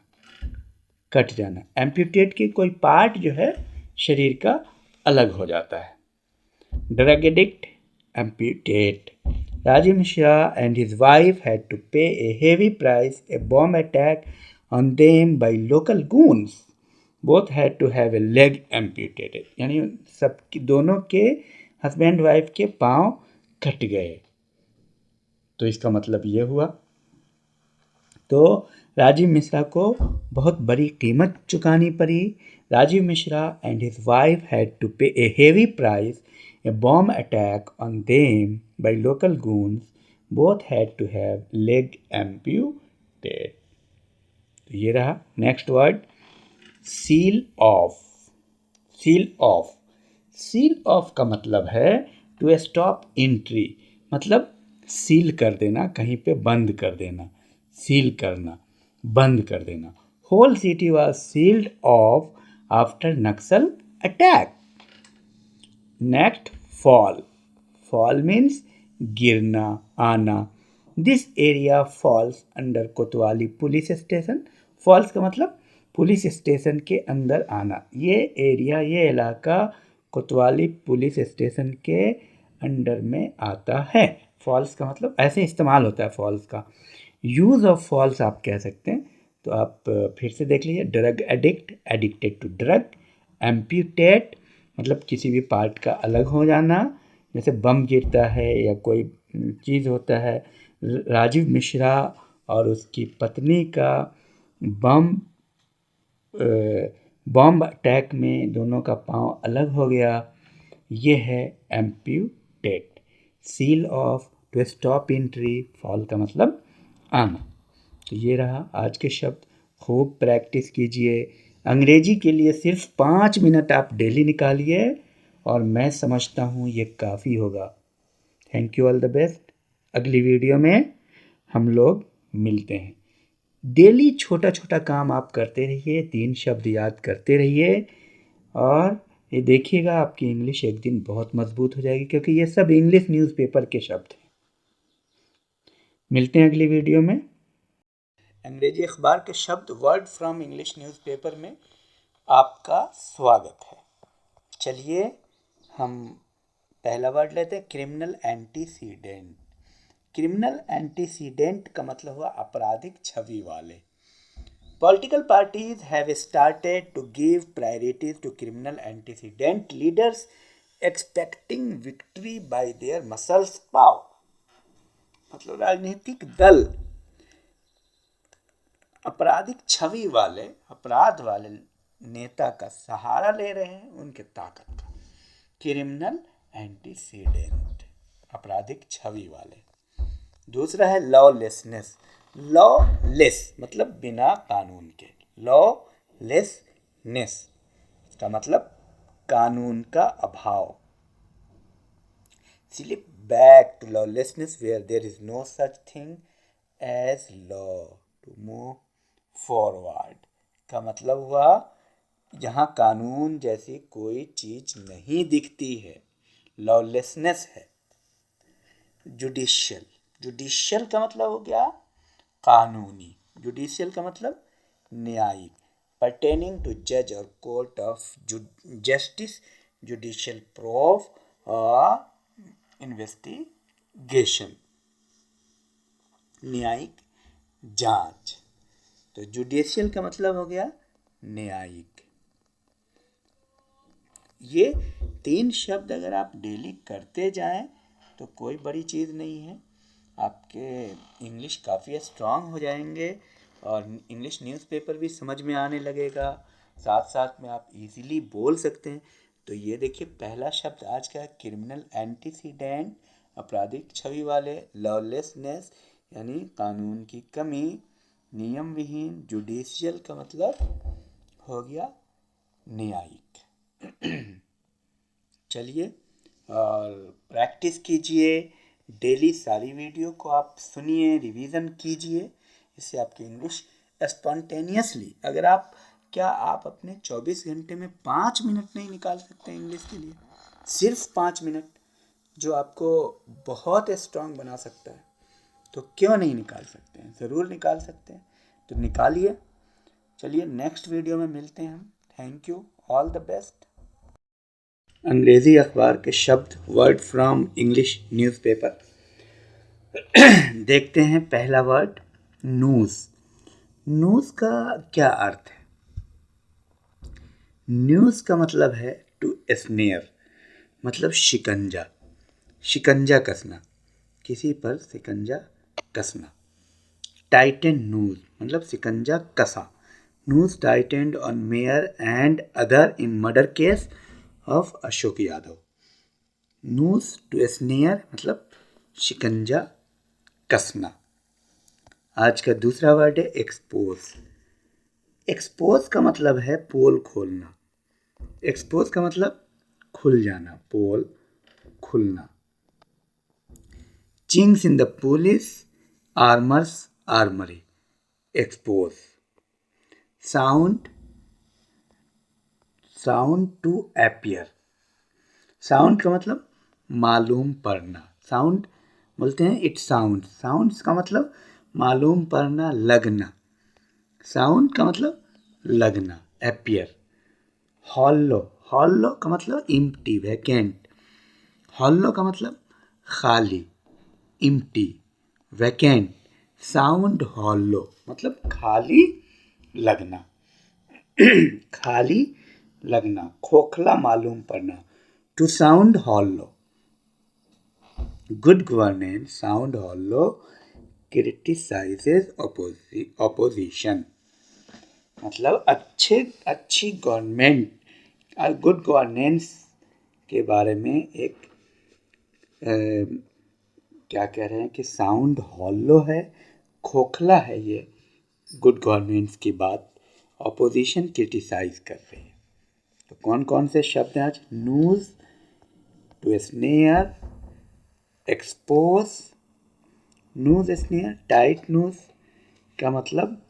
कट जाना। एम्प्यूटेट की कोई पार्ट जो है शरीर का अलग हो जाता है। Drug addict, amputate. Rajiv Mishra and his wife had to pay a heavy price, a bomb attack on them by local goons. Both had to have a leg amputated. यानी सब दोनों के हस्बैंड वाइफ के पांव cut गए। तो इसका मतलब ये हुआ। तो राजीव मिश्रा को बहुत बड़ी कीमत चुकानी पड़ी। Rajiv Mishra and his wife had to pay a heavy price, a bomb attack on them by local goons. Both had to have leg amputated. तो ये रहा। Next word seal of, seal of. Seal of का मतलब है to stop entry, मतलब seal कर देना, कहीं पे बंद कर देना, सील करना, बंद कर देना। Whole city was sealed off after Naxal attack. Next fall, fall means गिरना, आना। This area falls under Kotwali police station. Falls का मतलब पुलिस स्टेशन के अंदर आना। ये एरिया, ये इलाका कोतवाली पुलिस स्टेशन के अंडर में आता है। फॉल्स का मतलब ऐसे इस्तेमाल होता है फॉल्स का। यूज़ ऑफ फॉल्स आप कह सकते हैं। तो आप फिर से देख लीजिए। Drug addict, addicted to drug. Amputate मतलब किसी भी पार्ट का अलग हो जाना, जैसे बम गिरता है या कोई चीज़ होता है। राजीव मिश्रा और उसकी पत्नी का बम अटैक में दोनों का पाँव अलग हो गया। ये है amputate. Seal off, to stop entry. Fall का मतलब आना। तो ये रहा आज के शब्द। खूब प्रैक्टिस कीजिए। अंग्रेजी के लिए सिर्फ 5 मिनट आप डेली निकालिए और मैं समझता हूँ ये काफ़ी होगा। Thank you, all the best. अगली वीडियो में हम लोग मिलते हैं। डेली छोटा छोटा काम आप करते रहिए, 3 शब्द याद करते रहिए और ये देखिएगा आपकी इंग्लिश एक दिन बहुत मजबूत हो जाएगी, क्योंकि ये सब इंग्लिश न्यूज़पेपर के शब्द हैं। मिलते हैं अगली वीडियो में। अंग्रेजी अखबार के शब्द वर्ड फ्रॉम इंग्लिश न्यूज़पेपर में आपका स्वागत है। चलिए हम पहला वर्ड लेते हैं, क्रिमिनल एंटीसीडेंट। क्रिमिनल एंटीसीडेंट का मतलब हुआ आपराधिक छवि वाले। Political parties have started to give priorities to criminal antecedent leaders, expecting victory by their muscle power. मतलब राजनीतिक दल आपराधिक छवि वाले, अपराध वाले नेता का सहारा ले रहे हैं, उनके ताकत का। क्रिमिनल एंटीसीडेंट, आपराधिक छवि वाले। दूसरा है लॉलेसनेस। लॉलेस मतलब बिना कानून के। लॉलेसनेस का मतलब कानून का अभाव। Slip back to lawlessness where there is no such thing as law, to move forward का मतलब हुआ जहाँ कानून जैसी कोई चीज नहीं दिखती है, लॉलेसनेस है। जुडिशियल, जुडिशियल का मतलब हो गया कानूनी। जुडिशियल का मतलब न्यायिक, pertaining to judge or court of justice, judicial probe or investigation, न्यायिक जांच। तो जुडिशियल का मतलब हो गया न्यायिक।
ये 3 शब्द अगर आप डेली करते जाएं तो कोई बड़ी चीज़ नहीं है, आपके इंग्लिश काफ़ी स्ट्रांग हो जाएंगे और इंग्लिश न्यूज़पेपर भी समझ में आने लगेगा, साथ साथ में आप इजीली बोल सकते हैं। तो ये देखिए पहला शब्द आज का क्रिमिनल, एंटीसीडेंट, आपराधिक छवि वाले, लॉलेसनेस यानी कानून की कमी, नियम विहीन, जुडिशियल का मतलब हो गया न्यायिक। चलिए और प्रैक्टिस कीजिए, डेली सारी वीडियो को आप सुनिए, रिवीजन कीजिए, इससे आपकी इंग्लिश स्पॉन्टेनियसली, अगर आप आप अपने 24 घंटे में 5 मिनट नहीं निकाल सकते इंग्लिश के लिए, सिर्फ 5 मिनट जो आपको बहुत स्ट्रांग बना सकता है, तो क्यों नहीं निकाल सकते हैं, ज़रूर निकाल सकते हैं, तो निकालिए। चलिए नेक्स्ट वीडियो में मिलते हैं हम। Thank you, all the best. अंग्रेज़ी अखबार के शब्द, वर्ड फ्रॉम इंग्लिश न्यूज़पेपर। देखते हैं पहला वर्ड न्यूज़। न्यूज़ का क्या अर्थ है? न्यूज़ का मतलब है टू स्नेयर, मतलब शिकंजा, शिकंजा कसना, किसी पर शिकंजा कसना। टाइटन न्यूज़ मतलब शिकंजा कसा, noose tightened on mayor and other in murder case of Ashok Yadav. Noose to snare मतलब शिकंजा कसना। आज का दूसरा वर्ड है एक्सपोज। एक्सपोज का मतलब है पोल खोलना। एक्सपोज का मतलब खुल जाना, पोल खुलना। Chinks in the police armours armoury, expose. Sound, sound to appear. Sound का मतलब मालूम पड़ना। साउंड बोलते हैं इट साउंड, साउंड्स का मतलब मालूम पड़ना, लगना। साउंड का मतलब लगना, अपीयर। हॉलो, हॉलो का मतलब इम्प्टी, वैकेंट। हॉलो का मतलब खाली, इम्प्टी, वैकेंट। साउंड हॉलो मतलब खाली लगना, खाली लगना, खोखला मालूम पड़ना, to sound hollow. Good governance sound hollow criticises opposition, मतलब अच्छी गवर्नमेंट, गुड गवर्नेंस के बारे में एक क्या कह रहे हैं कि साउंड हॉलो है, खोखला है ये गुड गवर्नेंस की बात, ऑपोजिशन क्रिटिसाइज कर रही है। तो कौन कौन से शब्द हैं आज? Noose, to snare, expose, noose snare. Tight noose का मतलब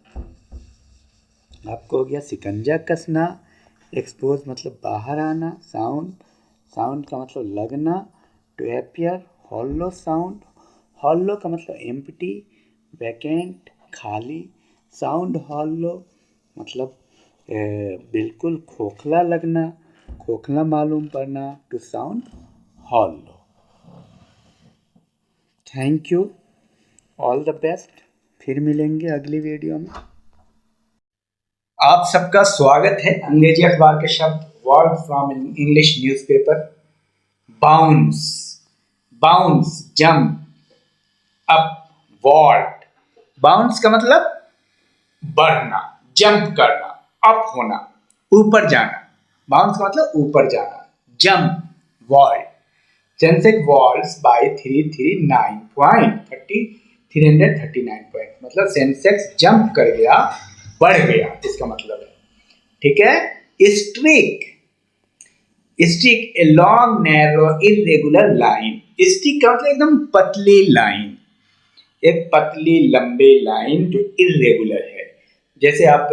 आपको हो गया शिकंजा कसना, एक्सपोज मतलब बाहर आना, साउंड, साउंड का मतलब लगना, to appear, hollow sound, hollow का मतलब एम्प्टी, वैकेंट, खाली, साउंड हॉलो मतलब बिल्कुल खोखला लगना, खोखला मालूम पड़ना, to sound hollow. Thank you, all the best, फिर मिलेंगे अगली वीडियो में।
आप सबका स्वागत है अंग्रेजी अखबार के शब्द, word from English newspaper. Bounce, bounce jump, up, vault. Bounce का मतलब बढ़ना, जंप करना, अप होना, ऊपर जाना। बाउंस का मतलब ऊपर जाना, jump, vault. Sensex vaults by 339 point, मतलब सेंसेक्स जंप कर गया, बढ़ गया, इसका मतलब है। ठीक है। Streak, stick a long narrow irregular line. Stick का मतलब एकदम पतली लाइन, एक पतली लंबी लाइन जो इरेगुलर है। जैसे आप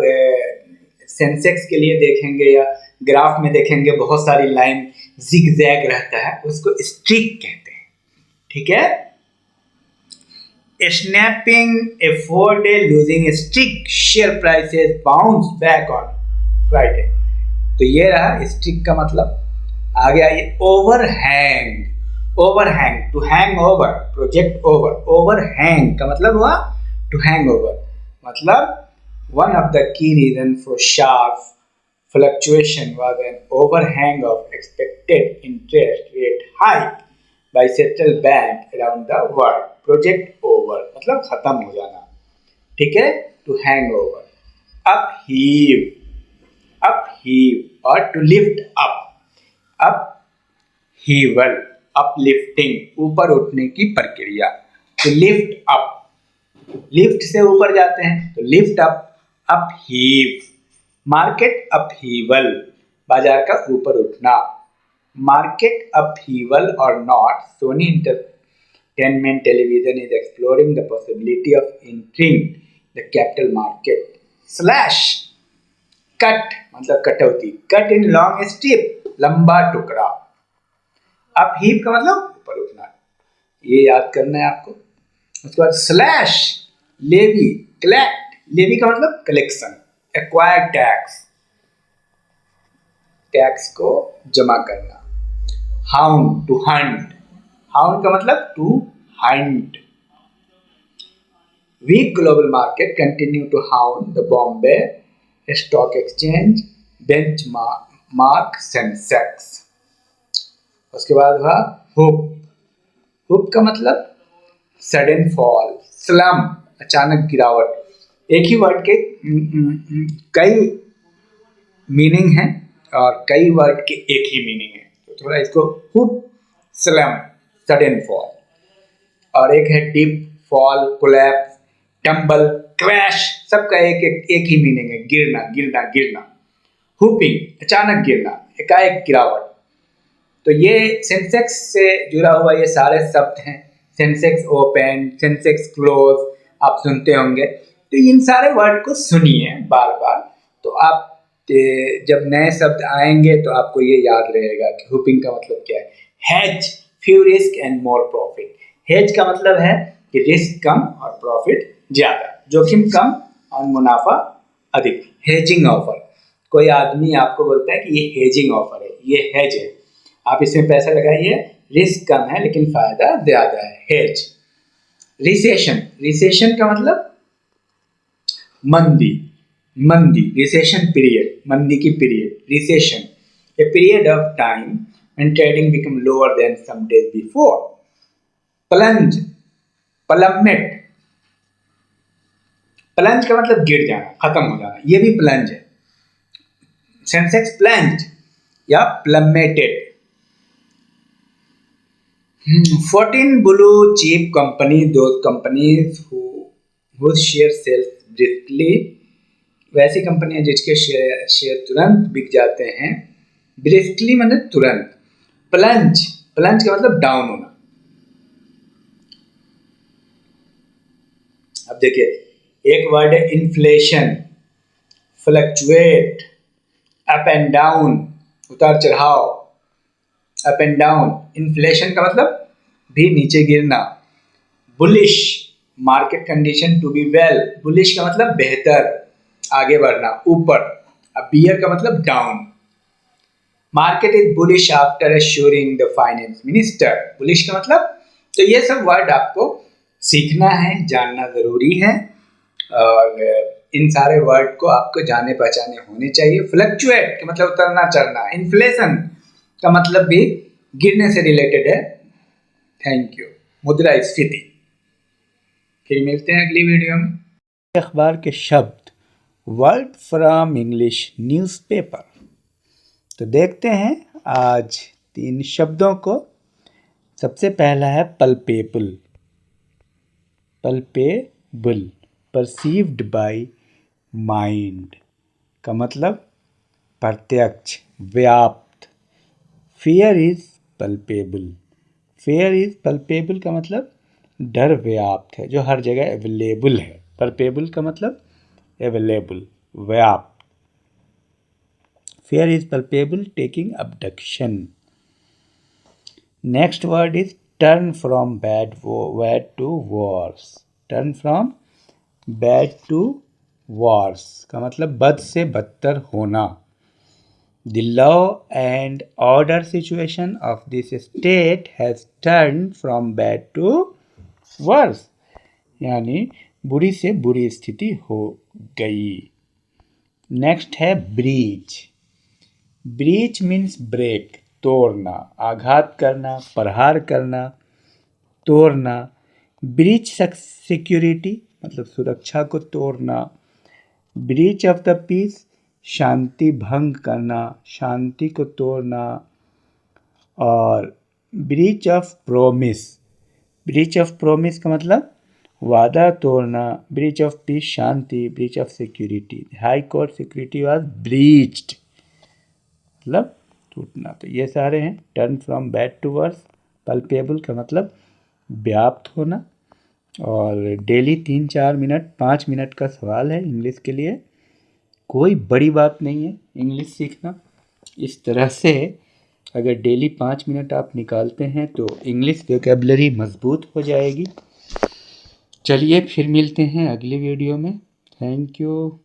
सेंसेक्स के लिए देखेंगे या ग्राफ में देखेंगे बहुत सारी लाइन जिगजैग रहता है, उसको स्ट्रिक कहते हैं। ठीक है। Snapping a 4-day losing streak, share prices bounce back on Friday. तो ये रहा स्ट्रिक का मतलब। आगे आइए, overhang. Overhang, to hang over, project over. Overhang का मतलब हुआ टू हैंग ओवर, मतलब one of the key reason for sharp Fluctuation was an overhang of expected interest rate hike by central bank around the world. Project over मतलब खत्म हो जाना, ठीक है. To hang over, upheave, upheave और to lift up, upheaval, uplifting ऊपर उठने की प्रक्रिया. To lift up, लिफ्ट से ऊपर जाते हैं तो lift up, upheave. Market upheaval, बाजार का ऊपर उठना. मार्केट अपहीवल और not, Sony entertainment television is exploring the possibility of entering the capital market. Slash, cut मतलब कटौती, कट इन लॉन्ग स्ट्रिप, लंबा टुकड़ा. अपहीव का मतलब ऊपर उठना, ये याद करना है आपको. उसके बाद स्लैश, लेवी, कलेक्ट, लेवी का मतलब कलेक्शन. एक्वायर टैक्स, टैक्स को जमा करना. हाउंड, टू हंट, हाउंड का मतलब to hunt. Weak global market continue to hound the Bombay stock exchange benchmark Sensex. उसके बाद हुआ हुप, हुप का मतलब सडन फॉल, स्लम, अचानक गिरावट. एक ही वर्ड के कई मीनिंग हैं और कई वर्ड के एक ही मीनिंग है, तो थोड़ा इसको हुप, स्लम, सडन फॉल. और एक है dip, fall, collapse, tumble, crash, सबका एक ही मीनिंग है, गिरना, गिरना, गिरना. हुपिंग, अचानक गिरना, एकाएक गिरावट. तो ये सेंसेक्स से जुड़ा हुआ ये सारे शब्द हैं. सेंसेक्स ओपन, सेंसेक्स क्लोज, आप सुनते होंगे. तो इन सारे वर्ड को सुनिए बार बार, तो आप जब नए शब्द आएंगे तो आपको ये याद रहेगा कि हुपिंग का मतलब क्या है. Hedge, few risk and more profit. Hedge का मतलब है कि रिस्क कम और प्रॉफिट ज्यादा, जोखिम कम और मुनाफा अधिक. हेजिंग ऑफर, कोई आदमी आपको बोलता है कि ये हेजिंग ऑफर है, ये हेज है, आप इसमें पैसा लगाइए, रिस्क कम है लेकिन फायदा ज्यादा है. हेज. रिसेशन, रिसेशन का मतलब मंदी, मंदी, रिसेशन पीरियड, मंदी की period. Recession, a period of time when trading become lower than some days before. Plunge, plummet, plunge का मतलब गिर जाना, खत्म हो जाना, ये भी प्लंज है. सेंसेक्स प्लंज या प्लमेटेड. 14 blue chip company, those companies whose share sells briskly, वैसी कंपनियां जिसके शेयर तुरंत बिक जाते हैं. ब्रिस्कली मतलब तुरंत. प्लंज, प्लंज का मतलब डाउन होना. अब देखिए, एक वर्ड है inflation, fluctuate, up and down, उतार चढ़ाव, अप एंड डाउन. इन्फ्लेशन का मतलब भी नीचे गिरना. Bullish, market condition to be well, bullish का मतलब बेहतर, आगे बढ़ना, ऊपर. अब बियर का मतलब down. Market is bullish after assuring the finance minister, bullish का मतलब. तो ये सब वर्ड आपको सीखना है, जानना जरूरी है, और इन सारे वर्ड को आपको जाने पहचाने होने चाहिए. फ्लक्चुएट का मतलब उतरना चढ़ना. इन्फ्लेशन का मतलब भी गिरने से रिलेटेड है. Thank you. मुद्रास्फीति. फिर मिलते हैं अगली वीडियो में.
अखबार के शब्द, वर्ड फ्रॉम इंग्लिश न्यूज़पेपर. तो देखते हैं आज 3 शब्दों को. सबसे पहला है palpebral. Palpebral, perceived by mind का मतलब प्रत्यक्ष, व्याप्त. Fear is palpebral, fear is palpebral का मतलब डर व्याप्त है, जो हर जगह अवेलेबल है. पल्पेबल का मतलब अवेलेबल, व्याप्त. Fear is palpable, taking abduction. Next word is turn from bad to worse. Turn from bad to worse का मतलब बद से बदतर होना. The law and order situation of this state has turned from bad to worse. यानी बुरी से बुरी स्थिति हो गई. नेक्स्ट है ब्रीच. ब्रीच मीन्स ब्रेक, तोड़ना, आघात करना, प्रहार करना, तोड़ना। ब्रीच सिक्योरिटी मतलब सुरक्षा को तोड़ना। ब्रीच ऑफ द पीस शांति भंग करना, शांति को तोड़ना। और breach of promise, breach of promise का मतलब वादा तोड़ना। ब्रीच ऑफ पीस शांति, breach of security, high court security was breached मतलब टूटना। तो ये सारे हैं। Turn from bad to worse. Palpable का मतलब व्याप्त होना। और डेली 3-4 मिनट 5 मिनट का सवाल है इंग्लिश के लिए, कोई बड़ी बात नहीं है इंग्लिश सीखना। इस तरह से अगर डेली 5 मिनट आप निकालते हैं तो इंग्लिश वोकेबलरी मजबूत हो जाएगी। चलिए फिर मिलते हैं अगली वीडियो में। Thank you.